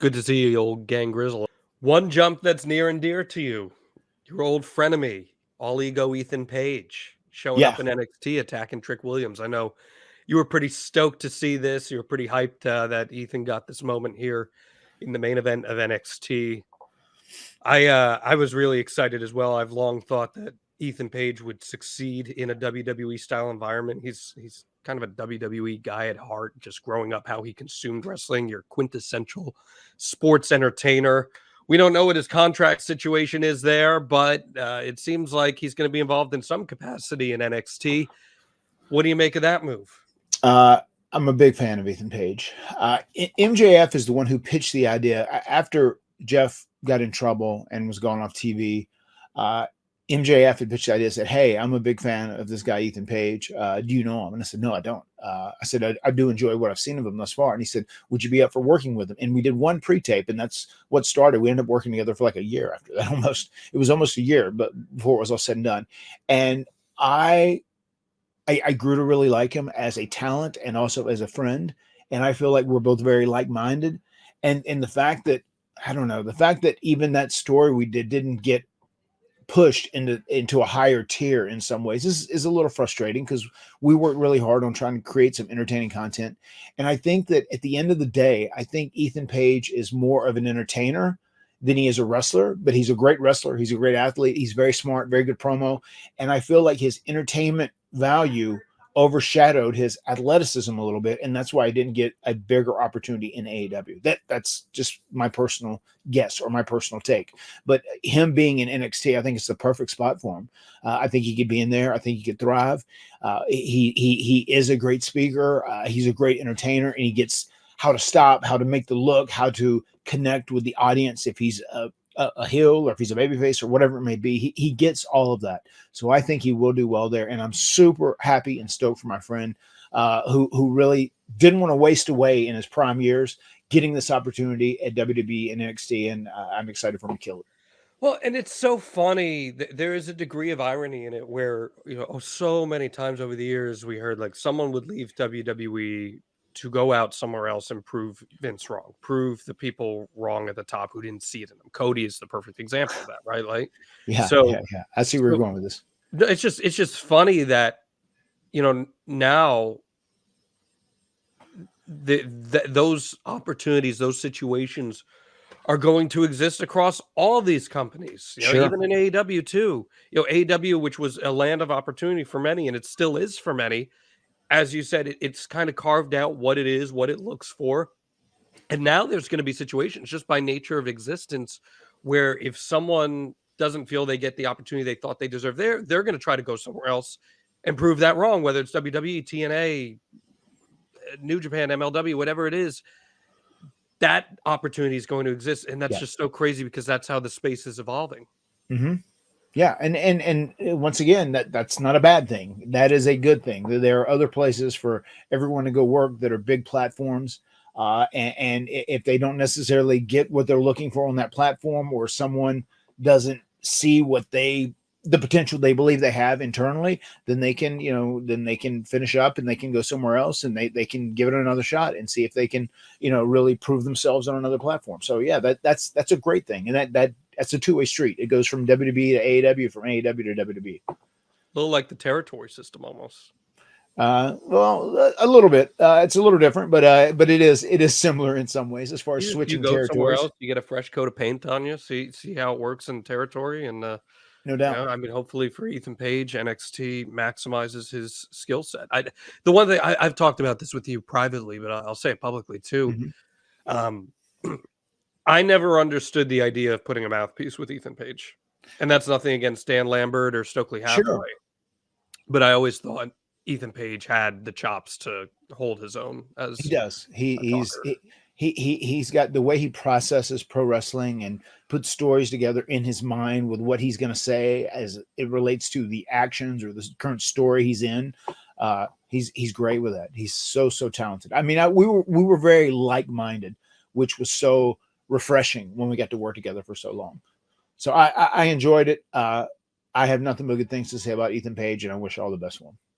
Good to see you, old gang grizzle. One jump that's near and dear to you. Your old frenemy, all ego Ethan Page, showing Yeah. up in NXT attacking Trick Williams. I know you were pretty stoked to see this. You were pretty hyped that Ethan got this moment here in the main event of NXT. I was really excited as well. I've long thought that Ethan Page would succeed in a WWE style environment. He's kind of a WWE guy at heart, just growing up how he consumed wrestling, your quintessential sports entertainer. We don't know what his contract situation is there, but it seems like he's going to be involved in some capacity in NXT. What do you make of that move? I'm a big fan of Ethan Page. MJF is the one who pitched the idea after Jeff got in trouble and was gone off TV. MJF had pitched the idea, said, "Hey, I'm a big fan of this guy, Ethan Page. Do you know him?" And I said, "No, I don't." I said, I do enjoy what I've seen of him thus far. And he said, "Would you be up for working with him?" And we did one pre-tape, and that's what started. We ended up working together for like a year after that. It was almost a year, but before it was all said and done. And I grew to really like him as a talent and also as a friend. And I feel like we're both very like-minded. And the fact that, I don't know, the fact that even that story we didn't get pushed into a higher tier in some ways is a little frustrating, because we worked really hard on trying to create some entertaining content. And I think that at the end of the day, I think Ethan Page is more of an entertainer than he is a wrestler, but he's a great wrestler. He's a great athlete. He's very smart, very good promo. And I feel like his entertainment value overshadowed his athleticism a little bit, and that's why I didn't get a bigger opportunity in AEW. That's just my personal guess or my personal take. But him being in NXT, I think it's the perfect spot for him. I think he could be in there. I think he could thrive. He is a great speaker. He's a great entertainer, and he gets how to stop, how to make the look, how to connect with the audience if he's a heel or if he's a babyface or whatever it may be. He gets all of that. So I think he will do well there. And I'm super happy and stoked for my friend who really didn't want to waste away in his prime years getting this opportunity at WWE and NXT. And I'm excited for him to kill it. Well, and it's so funny. There is a degree of irony in it where, so many times over the years we heard like someone would leave WWE to go out somewhere else and prove Vince wrong, prove the people wrong at the top who didn't see it in them. Cody is the perfect example of that, right? Like, Yeah, so, yeah, yeah. I see where you're so going with this. it's just funny that now those opportunities, those situations are going to exist across all these companies, Sure. even in AEW too. AEW, which was a land of opportunity for many, and it still is for many. As you said, it's kind of carved out what it is, what it looks for. And now there's going to be situations just by nature of existence where if someone doesn't feel they get the opportunity they thought they deserve, they're going to try to go somewhere else and prove that wrong, whether it's WWE, TNA, New Japan, MLW, whatever it is. That opportunity is going to exist, and that's Yeah. just so crazy because that's how the space is evolving. Mm-hmm. Yeah, and once again, that's not a bad thing. That is a good thing. There are other places for everyone to go work that are big platforms, and if they don't necessarily get what they're looking for on that platform, or someone doesn't see the potential they believe they have internally, then they can finish up and they can go somewhere else, and they can give it another shot and see if they can really prove themselves on another platform. So yeah, that's a great thing, and that's a two-way street. It goes from WWE to AEW, from AEW to WWE. A little like the territory system almost. Well, a little bit. It's a little different, but it is similar in some ways as far as You switching go somewhere territories. else, you get a fresh coat of paint on you, see how it works in territory, and No doubt. I mean, hopefully for Ethan Page, NXT maximizes his skill set. The one thing I've talked about this with you privately, but I'll say it publicly too. Mm-hmm. Um, I never understood the idea of putting a mouthpiece with Ethan Page, and that's nothing against Dan Lambert or Stokely Sure. Hathaway, but I always thought Ethan Page had the chops to hold his own He as does. a talker. He's got the way he processes pro wrestling and puts stories together in his mind with what he's going to say as it relates to the actions or the current story he's in. He's great with that. He's so talented. I mean, we were very like minded, which was so refreshing when we got to work together for so long. So I enjoyed it. I have nothing but good things to say about Ethan Page, and I wish all the best for him.